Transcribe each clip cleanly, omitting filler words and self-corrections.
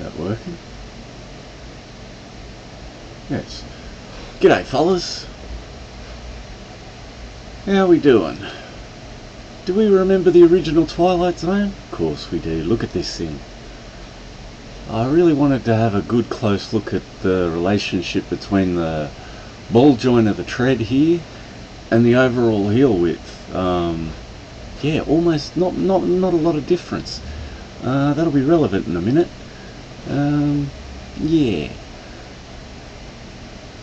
that working? Yes. G'day fellas. How we doing? Do we remember the original Twilight Zone? Of course we do. Look at this thing. I really wanted to have a good close look at the relationship between the ball joint of the tread here and the overall heel width. Yeah, almost not a lot of difference. That'll be relevant in a minute. Yeah.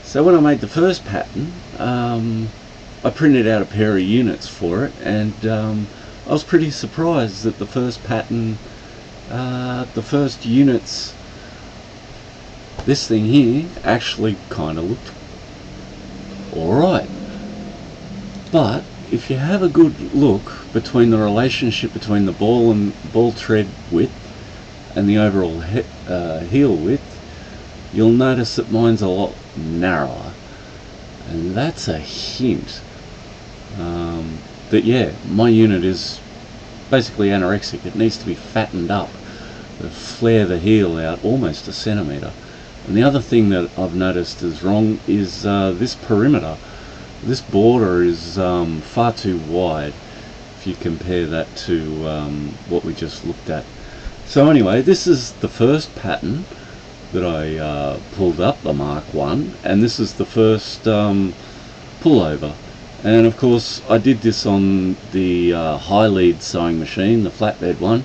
So when I made the first pattern, I printed out a pair of units for it, and I was pretty surprised that the first pattern, the first units, this thing here actually kind of looked alright. But if you have a good look between the relationship between the ball tread width and the overall heel width, you'll notice that mine's a lot narrower, and that's a hint that yeah, my unit is basically anorexic. It needs to be fattened up, flare the heel out almost a centimetre. And the other thing that I've noticed is wrong is this perimeter. This border is far too wide if you compare that to what we just looked at. So anyway, this is the first pattern that I pulled up, the Mark 1, and this is the first pullover. And of course I did this on the high lead sewing machine, the flatbed one,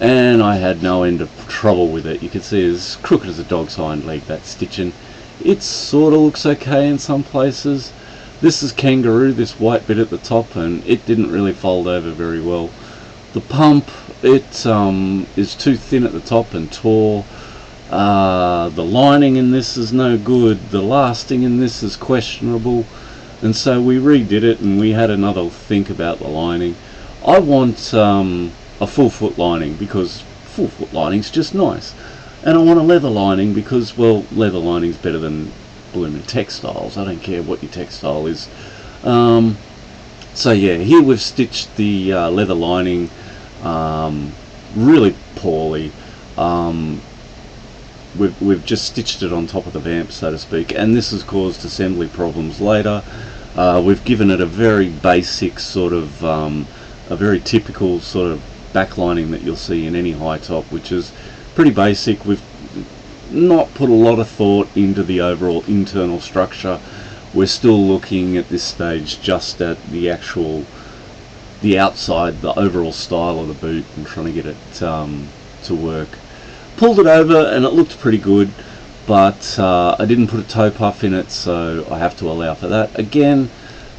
and I had no end of trouble with it. You can see it's crooked as a dog's hind leg, that stitching. It sort of looks okay in some places. This is kangaroo, this white bit at the top, and it didn't really fold over very well. The pump, it is too thin at the top and tore. The lining in this is no good. The lasting in this is questionable, and so we redid it and we had another think about the lining. I want a full foot lining because full foot lining's just nice, and I want a leather lining because, well, leather lining's better than blooming textiles. I don't care what your textile is. So yeah, here we've stitched the leather lining really poorly. We've just stitched it on top of the vamp, so to speak, and this has caused assembly problems later. We've given it a very basic sort of, a very typical sort of backlining that you'll see in any high top, which is pretty basic. We've not put a lot of thought into the overall internal structure. We're still looking at this stage just at the actual, the outside, the overall style of the boot, and trying to get it to work. Pulled it over and it looked pretty good, but I didn't put a toe puff in it, so I have to allow for that. Again,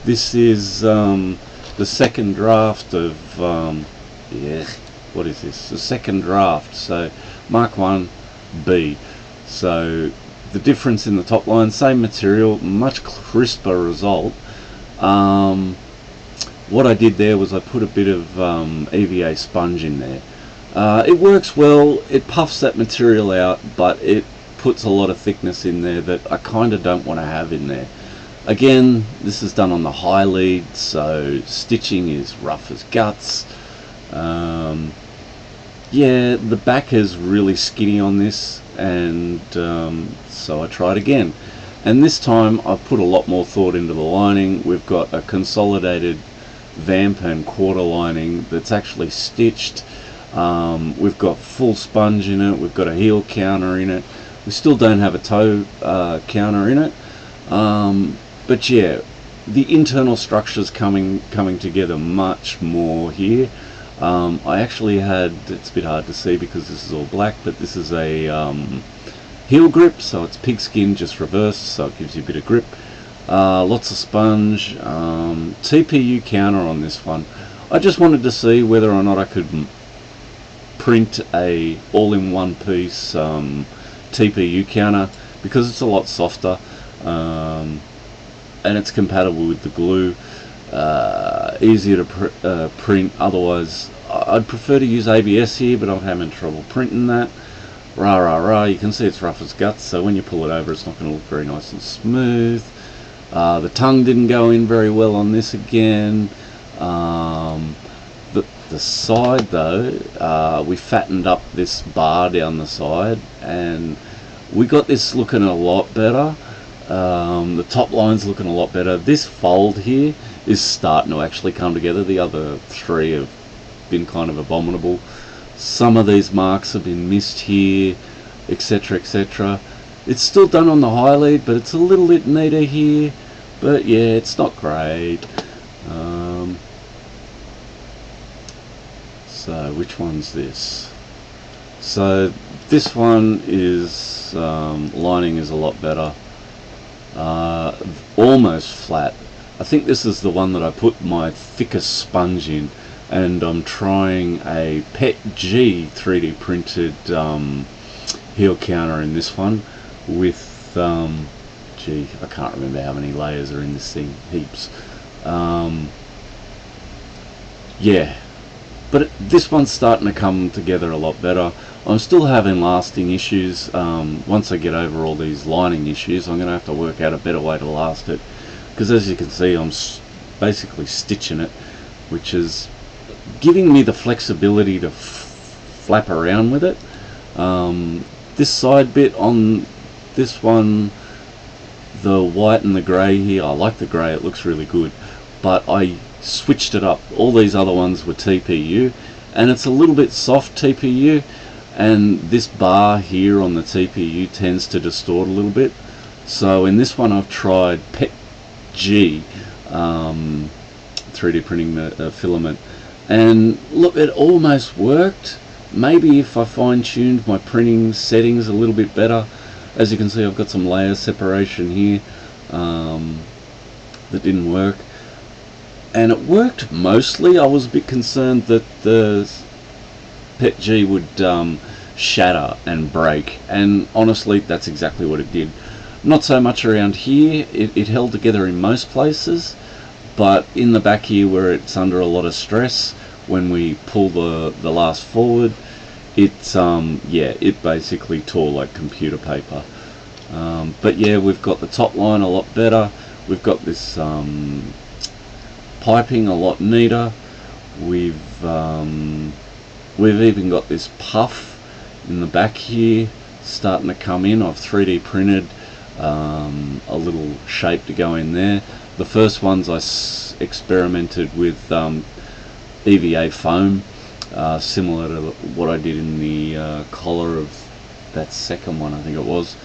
this is the second draft of yeah, what is this? The second draft, so Mark 1 B. So the difference in the top line, same material, much crisper result. What I did there was I put a bit of EVA sponge in there. It works well, it puffs that material out, but it puts a lot of thickness in there that I kind of don't want to have in there. Again, this is done on the high lead, so stitching is rough as guts. Yeah, the back is really skinny on this, and so I tried again. And this time I've put a lot more thought into the lining. We've got a consolidated vamp and quarter lining that's actually stitched. We've got full sponge in it, we've got a heel counter in it. We still don't have a toe counter in it, but yeah, the internal structure's coming together much more here. I actually had, it's a bit hard to see because this is all black, but this is a heel grip, so it's pigskin just reversed, so it gives you a bit of grip. Lots of sponge, TPU counter on this one. I just wanted to see whether or not I could print a all-in-one piece TPU counter, because it's a lot softer and it's compatible with the glue, easier to print. Otherwise I'd prefer to use ABS here, but I'm having trouble printing that. You can see it's rough as guts, so when you pull it over it's not going to look very nice and smooth. The tongue didn't go in very well on this again. The side though, we fattened up this bar down the side, and we got this looking a lot better. The top line's looking a lot better. This fold here is starting to actually come together. The other three have been kind of abominable. Some of these marks have been missed here, etc, etc. It's still done on the high lead, but it's a little bit neater here. But yeah, it's not great. So which one's this? So this one is lining is a lot better, almost flat. I think this is the one that I put my thickest sponge in, and I'm trying a PET G 3D printed heel counter in this one with gee, I can't remember how many layers are in this thing, heaps. Yeah, but this one's starting to come together a lot better. I'm still having lasting issues. Once I get over all these lining issues, I'm going to have to work out a better way to last it, because as you can see, I'm basically stitching it, which is giving me the flexibility to flap around with it. This side bit on this one, the white and the grey here, I like the grey, it looks really good, but I switched it up. All these other ones were TPU, and it's a little bit soft TPU, and this bar here on the TPU tends to distort a little bit. So in this one I've tried PET G 3D printing filament, and look, it almost worked. Maybe if I fine-tuned my printing settings a little bit better. As you can see, I've got some layer separation here that didn't work, and it worked mostly. I was a bit concerned that the PET G would shatter and break, and honestly that's exactly what it did. Not so much around here, it held together in most places, but in the back here where it's under a lot of stress, when we pull the last forward, it's yeah, it basically tore like computer paper. But yeah, we've got the top line a lot better. We've got this piping a lot neater. We've even got this puff in the back here starting to come in. I've 3D printed a little shape to go in there. The first ones I experimented with EVA foam, similar to what I did in the collar of that second one, I think it was.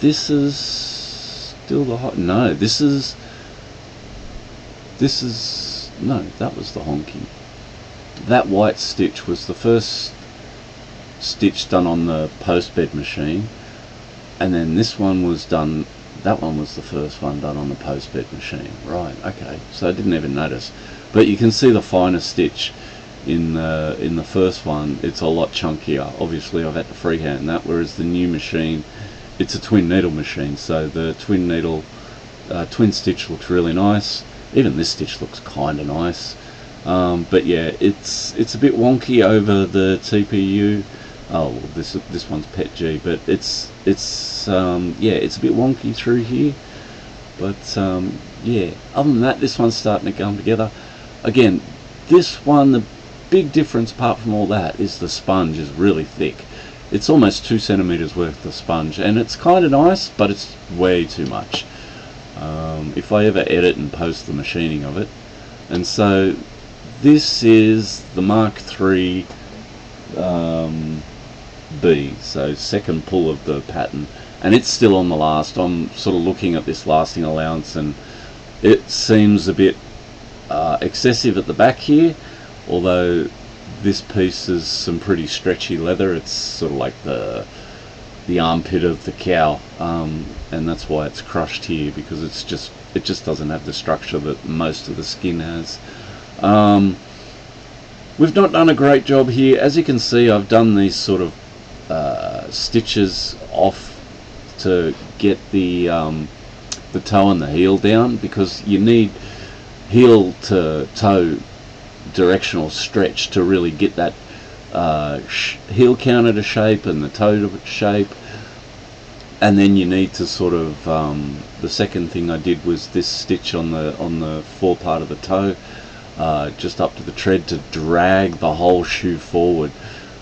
This is still the hot. No, this is no, that was the honky. That white stitch was the first stitch done on the post bed machine, and then this one was done. That one was the first one done on the post bed machine. Right, okay, so I didn't even notice, but you can see the finer stitch in the first one. It's a lot chunkier. Obviously I've had to freehand that, whereas the new machine, it's a twin needle machine, so the twin needle twin stitch looks really nice. Even this stitch looks kind of nice, but yeah, it's a bit wonky over the TPU. Oh, well, this one's PET G, but it's yeah, it's a bit wonky through here, but yeah, other than that, this one's starting to come together. Again, this one, the big difference apart from all that is the sponge is really thick. It's almost 2 centimeters worth of sponge, and it's kind of nice, but it's way too much if I ever edit and post the machining of it. And so this is the Mark III B, so second pull of the pattern, and it's still on the last. I'm sort of looking at this lasting allowance, and it seems a bit excessive at the back here, although this piece is some pretty stretchy leather. It's sort of like the armpit of the cow, and that's why it's crushed here, because it just doesn't have the structure that most of the skin has. We've not done a great job here. As you can see, I've done these sort of stitches off to get the toe and the heel down, because you need heel to toe directional stretch to really get that heel counter to shape and the toe to shape. And then you need to sort of the second thing I did was this stitch on the forepart of the toe. just up to the tread to drag the whole shoe forward,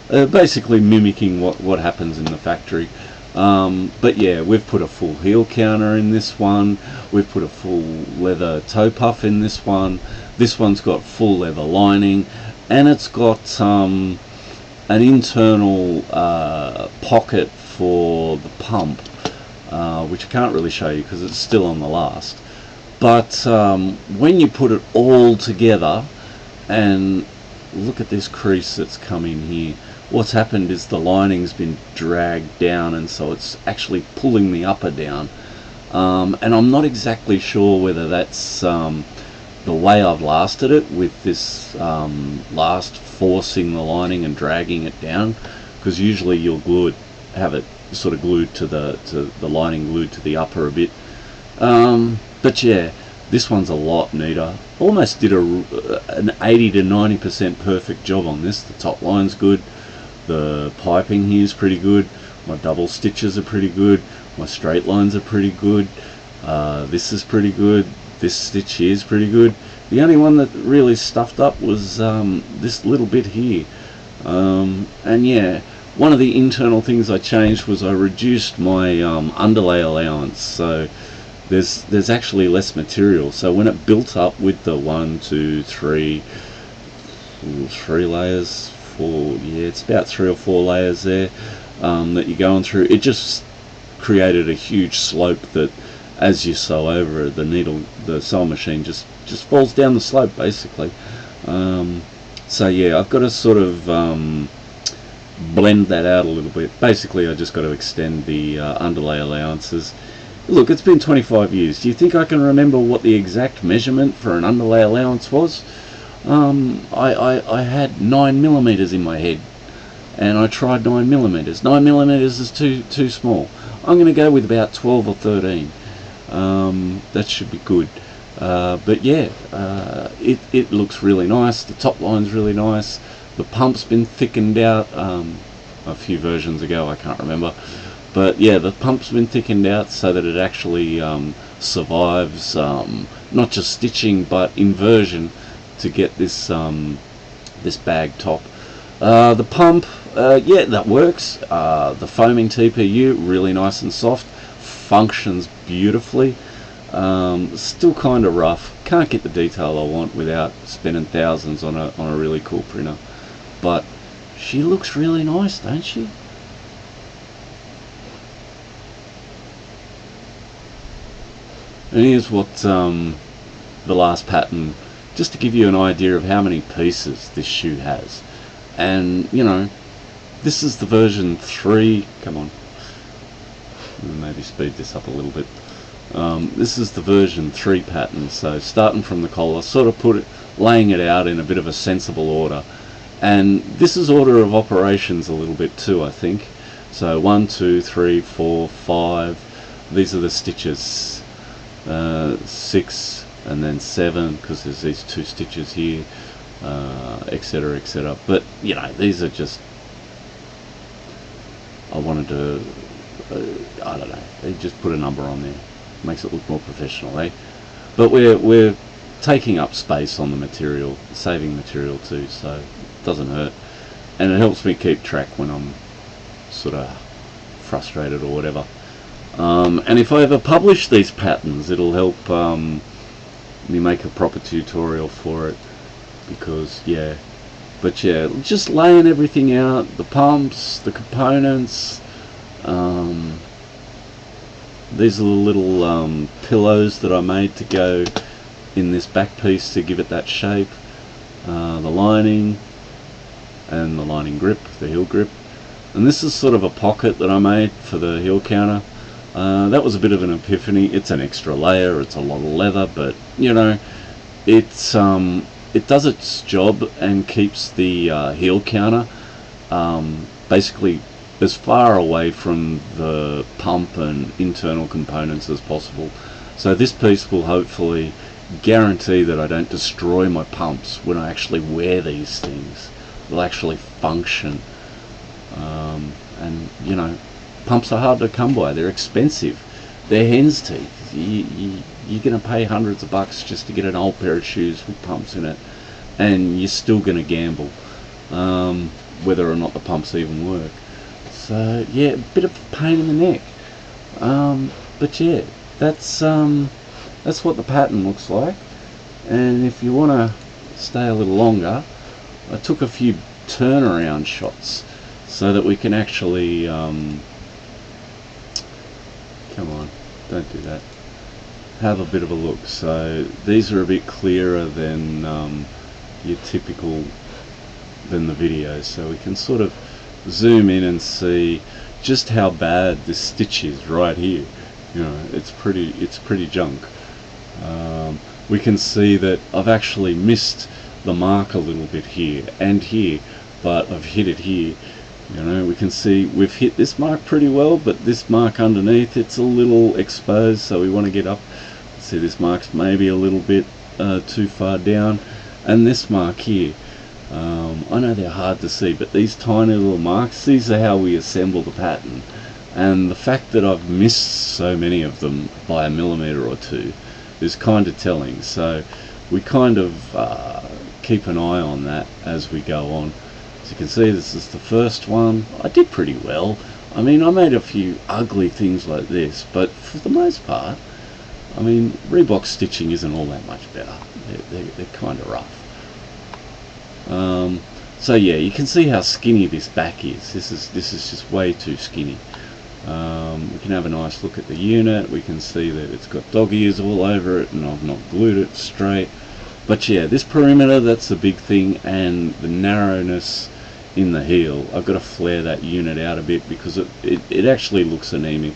basically mimicking what happens in the factory. But yeah, we've put a full heel counter in this one, we've put a full leather toe puff in this one. This one's got full leather lining, and it's got an internal pocket for the pump, which I can't really show you because it's still on the last. But when you put it all together, and look at this crease that's come in here, what's happened is the lining's been dragged down, and so it's actually pulling the upper down. And I'm not exactly sure whether that's the way I've lasted it, with this last forcing the lining and dragging it down, because usually you'll have it sort of glued to the lining glued to the upper a bit. But yeah, this one's a lot neater. Almost did an 80 to 90% perfect job on this. The top line's good, the piping here is pretty good, my double stitches are pretty good, my straight lines are pretty good, this is pretty good, this stitch here is pretty good. The only one that really stuffed up was this little bit here. And yeah, one of the internal things I changed was I reduced my underlay allowance, so there's actually less material. So when it built up with the 1, 2, 3 layers, 4, yeah, it's about 3 or 4 layers there that you're going through, it just created a huge slope that as you sew over it, the sewing machine just falls down the slope basically. So yeah, I've got to sort of blend that out a little bit. Basically I just got to extend the underlay allowances. Look, it's been 25 years. Do you think I can remember what the exact measurement for an underlay allowance was? I had 9mm in my head, and I tried 9mm. 9mm is too small. I'm going to go with about 12 or 13. That should be good. But yeah, it looks really nice. The top line's really nice. The pump's been thickened out a few versions ago, I can't remember. But yeah, the pump's been thickened out so that it actually survives not just stitching but inversion to get this this bag top. The pump, yeah, that works. The foaming TPU, really nice and soft, functions beautifully. Still kind of rough. Can't get the detail I want without spending thousands on a really cool printer. But she looks really nice, don't she? And here's what the last pattern, just to give you an idea of how many pieces this shoe has. And you know, this is the version 3. Come on, maybe speed this up a little bit. This is the version 3 pattern, so starting from the collar, sort of laying it out in a bit of a sensible order. And this is order of operations a little bit too, I think. So 1, 2, 3, 4, 5. These are the stitches. 6 and then 7, because there's these 2 stitches here, etc, etc. But you know, these are just, I wanted to I don't know, they just put a number on there, makes it look more professional, eh? But we're taking up space on the material, saving material too, so it doesn't hurt, and it helps me keep track when I'm sort of frustrated or whatever. And if I ever publish these patterns, it'll help me make a proper tutorial for it, because yeah. But yeah, just laying everything out, the pumps, the components. These are the little pillows that I made to go in this back piece to give it that shape. The lining and the lining grip, the heel grip. And this is sort of a pocket that I made for the heel counter. That was a bit of an epiphany. It's an extra layer, it's a lot of leather, but you know, it does its job and keeps the heel counter basically as far away from the pump and internal components as possible. So this piece will hopefully guarantee that I don't destroy my pumps when I actually wear these things. They'll actually function. And you know, pumps are hard to come by, they're expensive, they're hen's teeth. You're going to pay hundreds of bucks just to get an old pair of shoes with pumps in it. and you're still going to gamble whether or not the pumps even work. So yeah, a bit of a pain in the neck, but yeah, that's what the pattern looks like. And if you want to stay a little longer, I took a few turnaround shots so that we can actually come on, don't do that, have a bit of a look. So these are a bit clearer than your typical than the video, so we can sort of zoom in and see just how bad this stitch is right here. You know, it's pretty junk. We can see that I've actually missed the mark a little bit here and here, but I've hit it here. You know, we can see we've hit this mark pretty well, but this mark underneath, it's a little exposed, so we want to get up. See, this mark's maybe a little bit too far down, and this mark here, I know they're hard to see, but these tiny little marks, these are how we assemble the pattern. And the fact that I've missed so many of them by a millimeter or two is kind of telling. So we kind of keep an eye on that as we go on. As you can see, this is the first one. I did pretty well. I mean, I made a few ugly things like this, but for the most part, I mean, Reebok stitching isn't all that much better. They're kind of rough. So yeah, you can see how skinny this back is. This is just way too skinny. We can have a nice look at the unit. We can see that it's got dog ears all over it, and I've not glued it straight. But yeah, this perimeter, that's the big thing, and the narrowness in the heel. I've got to flare that unit out a bit because it actually looks anemic.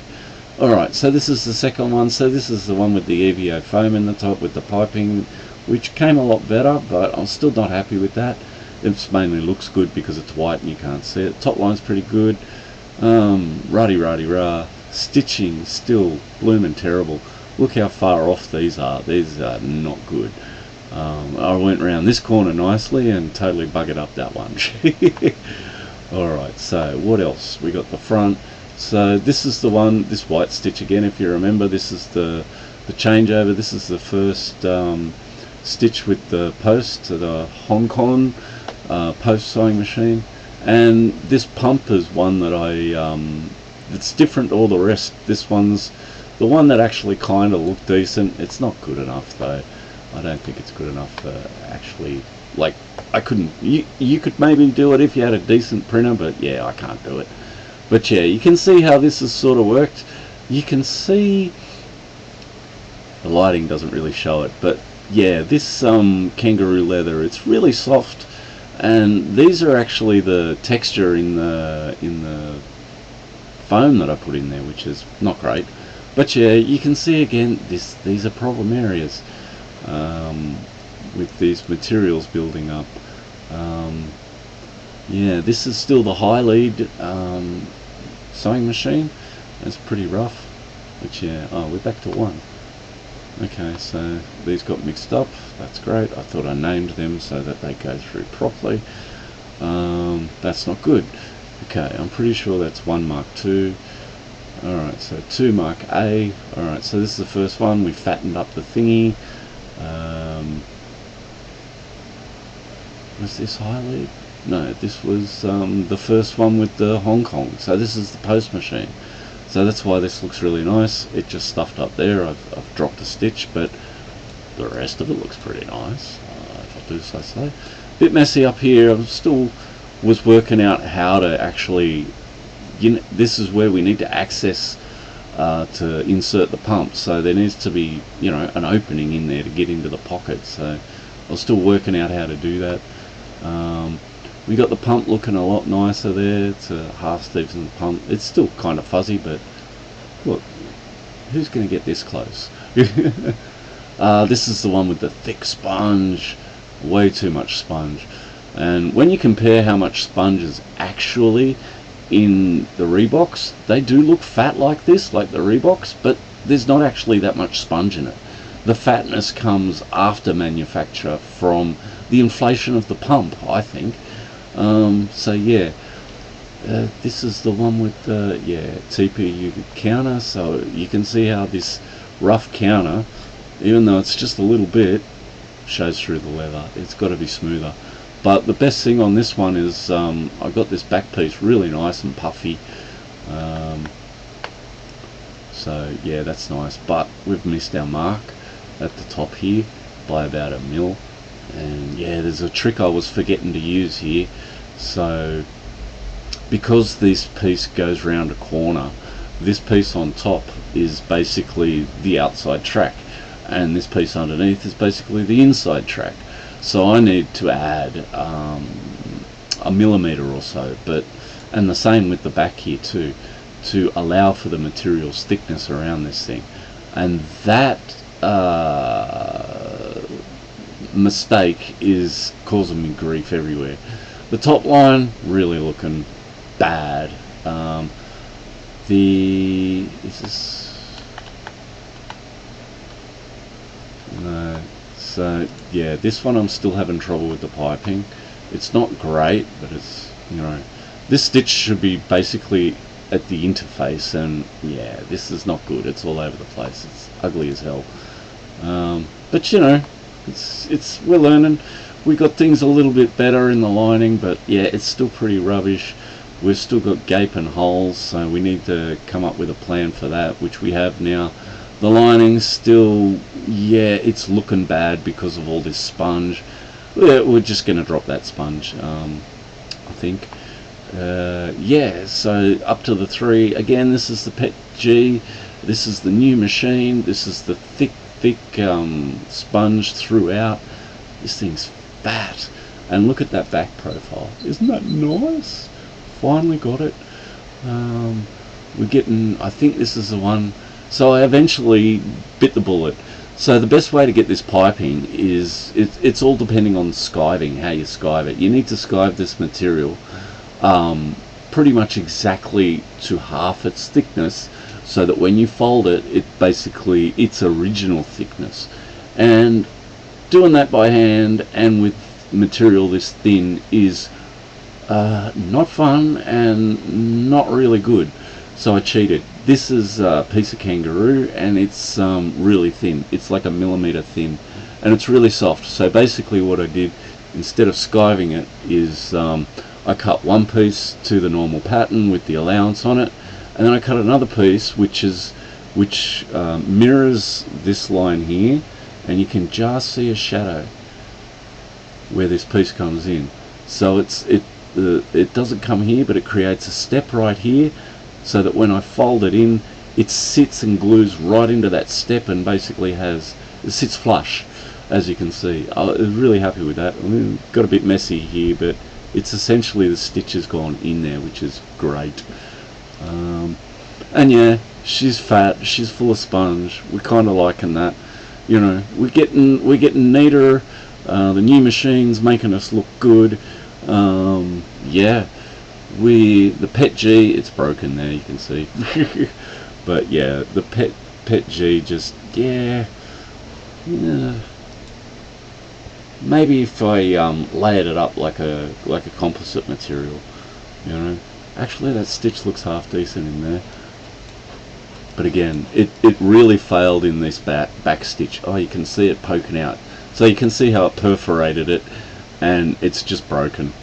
Alright, so this is the second one. So this is the one with the EVO foam in the top with the piping, which came a lot better, but I'm still not happy with that. It mainly looks good because it's white and you can't see it. Top line's pretty good. Rah. Stitching still bloomin' terrible. Look how far off these are. These are not good. I went around this corner nicely and totally buggered up that one. Alright, so what else? We got the front. So this is the one, this white stitch again, if you remember. This is the changeover. This is the first stitch with the post to the Hong Kong post sewing machine. And this pump is one that it's different to all the rest. This one's the one that actually kind of looked decent. It's not good enough though. I don't think it's good enough for actually, like, I couldn't, you could maybe do it if you had a decent printer, but yeah, I can't do it. But yeah, you can see how this has sort of worked. You can see, the lighting doesn't really show it, but yeah, this kangaroo leather, it's really soft, and these are actually the texture in the foam that I put in there, which is not great. But yeah, you can see again, these are problem areas with these materials building up. Yeah, this is still the high lead sewing machine. It's pretty rough, but yeah, oh, we're back to 1. Okay, so these got mixed up. That's great. I thought I named them so that they go through properly. That's not good. Okay, I'm pretty sure that's 1 Mark II. Alright, so 2 Mark A. Alright, so this is the first one. We fattened up the thingy. Was this high lead? No, this was the first one with the Hong Kong. So this is the post machine. So that's why this looks really nice. It just stuffed up there. I've dropped a stitch, but the rest of it looks pretty nice, if I do so say. Bit messy up here. I still was working out how to actually, this is where we need to access to insert the pump. So there needs to be, an opening in there to get into the pocket. So I was still working out how to do that. We got the pump looking a lot nicer there. It's a half Stevenson pump. It's still kind of fuzzy, but look, who's going to get this close? This is the one with the thick sponge, way too much sponge. And when you compare how much sponge is actually in the Reeboks, they do look fat like this, like the Reeboks, but there's not actually that much sponge in it. The fatness comes after manufacture from the inflation of the pump, I think. So yeah, this is the one with the TPU counter. So you can see how this rough counter, even though it's just a little bit, shows through the leather. It's got to be smoother. But the best thing on this one is I got this back piece really nice and puffy. So yeah, that's nice. But we've missed our mark at the top here by about 1 mil. And yeah, there's a trick I was forgetting to use here. So because this piece goes round a corner, this piece on top is basically the outside track, and this piece underneath is basically the inside track. So I need to add 1 millimeter or so, and the same with the back here too, to allow for the material's thickness around this thing. And that mistake is causing me grief everywhere. The top line really looking bad. No. So yeah, this one I'm still having trouble with the piping. It's not great, but it's, you know, this stitch should be basically at the interface, and yeah, this is not good. It's all over the place. It's ugly as hell. But you know, we're learning. We got things a little bit better in the lining, but yeah, it's still pretty rubbish. We've still got gaping holes, so we need to come up with a plan for that, which we have now. The lining's still, yeah, it's looking bad because of all this sponge. Yeah, we're just going to drop that sponge, I think. Yeah, so up to the 3. Again, this is the Pet G. This is the new machine. This is the thick sponge throughout. This thing's fat. And look at that back profile. Isn't that nice? Finally got it. We're getting, I think this is the one. So I eventually bit the bullet. So the best way to get this piping is, it's all depending on skiving, how you skive it. You need to skive this material pretty much exactly to half its thickness, so that when you fold it, it basically its original thickness. And doing that by hand and with material this thin is not fun and not really good. So I cheated. This is a piece of kangaroo, and it's really thin. It's like 1 millimeter thin, and it's really soft. So basically what I did, instead of skiving it, is I cut one piece to the normal pattern with the allowance on it, and then I cut another piece which mirrors this line here, and you can just see a shadow where this piece comes in. So it doesn't come here, but it creates a step right here, so that when I fold it in, it sits and glues right into that step, and basically it sits flush, as you can see. I was really happy with that. I mean, got a bit messy here, but it's essentially the stitch has gone in there, which is great. And yeah, she's fat, she's full of sponge. We're kind of liking that. You know, we're getting neater. The new machine's making us look good. Yeah, the Pet G, it's broken there, you can see. But yeah, the Pet G just, yeah. Maybe if I layered it up like a composite material, you know. Actually, that stitch looks half decent in there. But again, it really failed in this back stitch. Oh, you can see it poking out. So you can see how it perforated it, and it's just broken.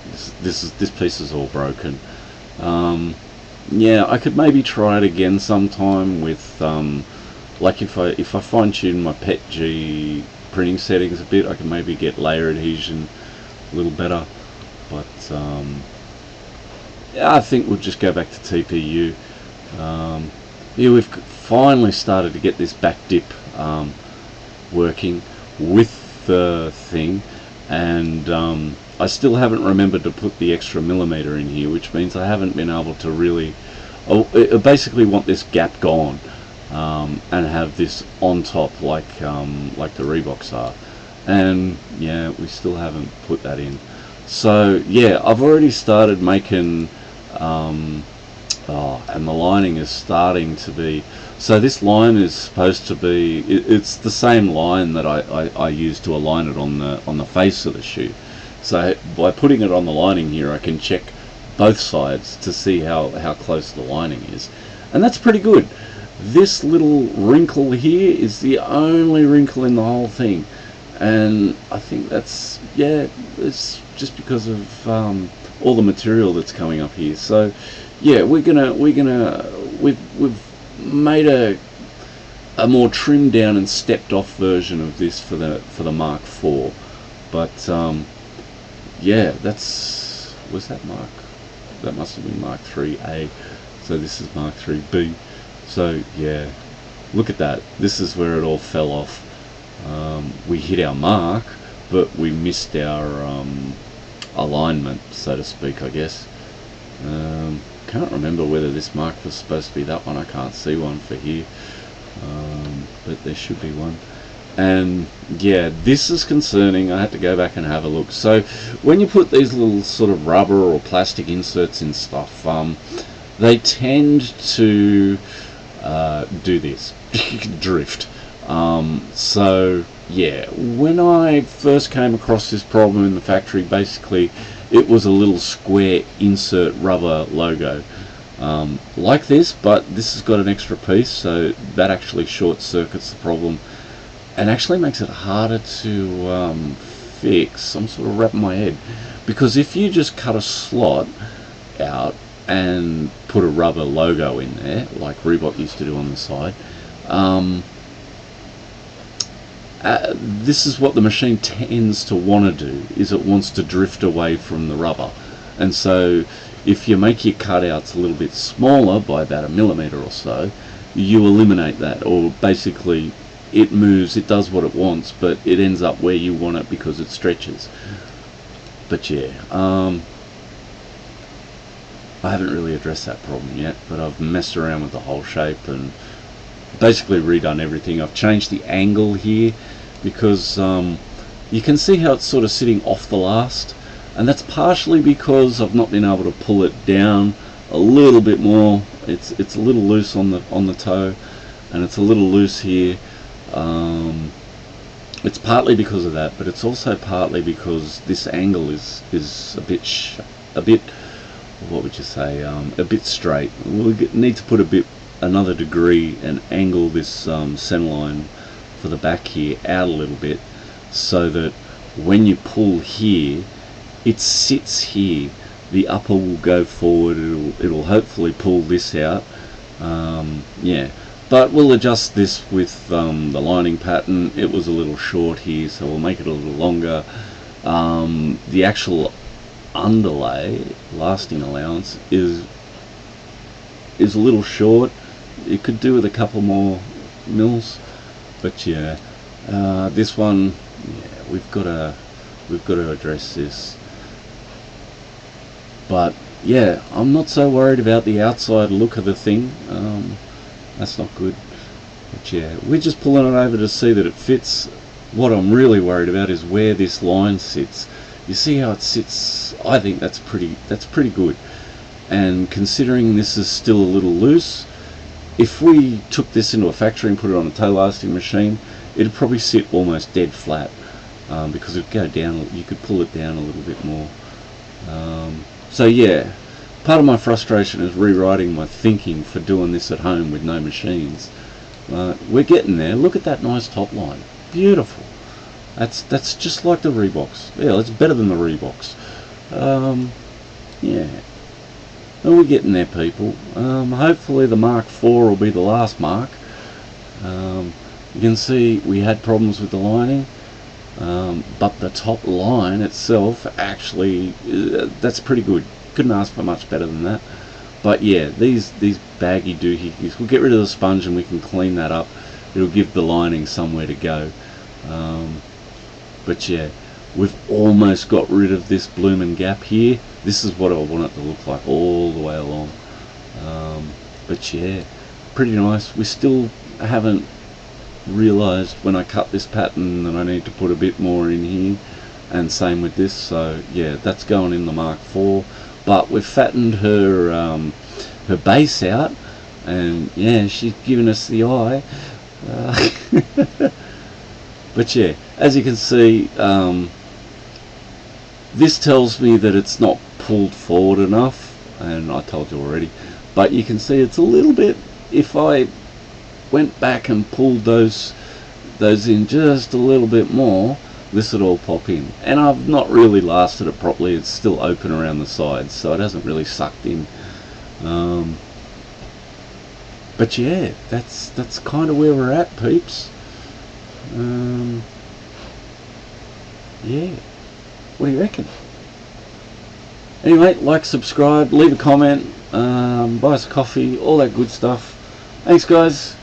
This piece is all broken. Yeah, I could maybe try it again sometime with like if I fine tune my Pet G printing settings a bit, I can maybe get layer adhesion a little better. But yeah, I think we'll just go back to TPU. Yeah, we've finally started to get this back dip working with the thing, and I still haven't remembered to put the extra millimeter in here, which means I haven't been able to really. I basically want this gap gone, and have this on top like the Reeboks are, and yeah, we still haven't put that in. So yeah, I've already started making. And the lining is starting to be. So this line is supposed to be. It's the same line that I used to align it on the face of the shoe. So by putting it on the lining here, I can check both sides to see how close the lining is, and that's pretty good. This little wrinkle here is the only wrinkle in the whole thing, and I think that's, yeah, it's just because of all the material that's coming up here. So yeah, we've made a more trimmed down and stepped off version of this for the Mark IV. But yeah, that must have been Mark 3A. So this is Mark 3B. So yeah, look at that. This is where it all fell off. We hit our mark, but we missed our alignment, so to speak, I guess. Can't remember whether this mark was supposed to be that one. I can't see one for here, but there should be one. And yeah, this is concerning. I had to go back and have a look. So when you put these little sort of rubber or plastic inserts in stuff, they tend to do this, drift. So yeah, when I first came across this problem in the factory, basically it was a little square insert rubber logo, like this, but this has got an extra piece, so that actually short circuits the problem and actually makes it harder to fix. I'm sort of wrapping my head, because if you just cut a slot out and put a rubber logo in there, like Reebok used to do on the side, this is what the machine tends to want to do, is it wants to drift away from the rubber. And so if you make your cutouts a little bit smaller by about 1 millimeter or so, you eliminate that, or basically it moves, it does what it wants, but it ends up where you want it because it stretches. But yeah, I haven't really addressed that problem yet, but I've messed around with the whole shape and basically redone everything. I've changed the angle here because you can see how it's sort of sitting off the last, and that's partially because I've not been able to pull it down a little bit more. It's a little loose on the toe, and it's a little loose here. It's partly because of that, but it's also partly because this angle is a bit what would you say, a bit straight. We need to put another degree and angle this center line for the back here out a little bit, so that when you pull here, it sits here. The upper will go forward. It'll hopefully pull this out. Yeah, but we'll adjust this with the lining pattern. It was a little short here, so we'll make it a little longer. The actual underlay, lasting allowance, is a little short. It could do with a couple more mils, but yeah, this one, yeah, we've got to address this. But yeah, I'm not so worried about the outside look of the thing. That's not good. But yeah, we're just pulling it over to see that it fits. What I'm really worried about is where this line sits. You see how it sits? I think that's pretty good. And considering this is still a little loose, if we took this into a factory and put it on a toe lasting machine, it'd probably sit almost dead flat, because it'd go down. You could pull it down a little bit more. So yeah, part of my frustration is rewriting my thinking for doing this at home with no machines. We're getting there. Look at that nice top line, beautiful. That's just like the Reeboks. Yeah, it's better than the Reeboks. Yeah, and we're getting there, people. Hopefully the Mark IV will be the last Mark. You can see we had problems with the lining, but the top line itself, actually, that's pretty good. Couldn't ask for much better than that. But yeah, these baggy doohickeys, we'll get rid of the sponge and we can clean that up. It'll give the lining somewhere to go. But yeah, we've almost got rid of this bloomin' gap here. This is what I want it to look like all the way along. But yeah, pretty nice. We still haven't realized when I cut this pattern that I need to put a bit more in here, and same with this. So yeah, that's going in the Mark IV. But we've fattened her base out, and yeah, she's giving us the eye. But yeah, as you can see, this tells me that it's not pulled forward enough, and I told you already, but you can see it's a little bit. If I went back and pulled those in just a little bit more, this would all pop in. And I've not really lasted it properly. It's still open around the sides, so it hasn't really sucked in. But yeah, that's kind of where we're at, peeps. Yeah, what do you reckon? Anyway, like, subscribe, leave a comment, buy us a coffee, all that good stuff. Thanks, guys.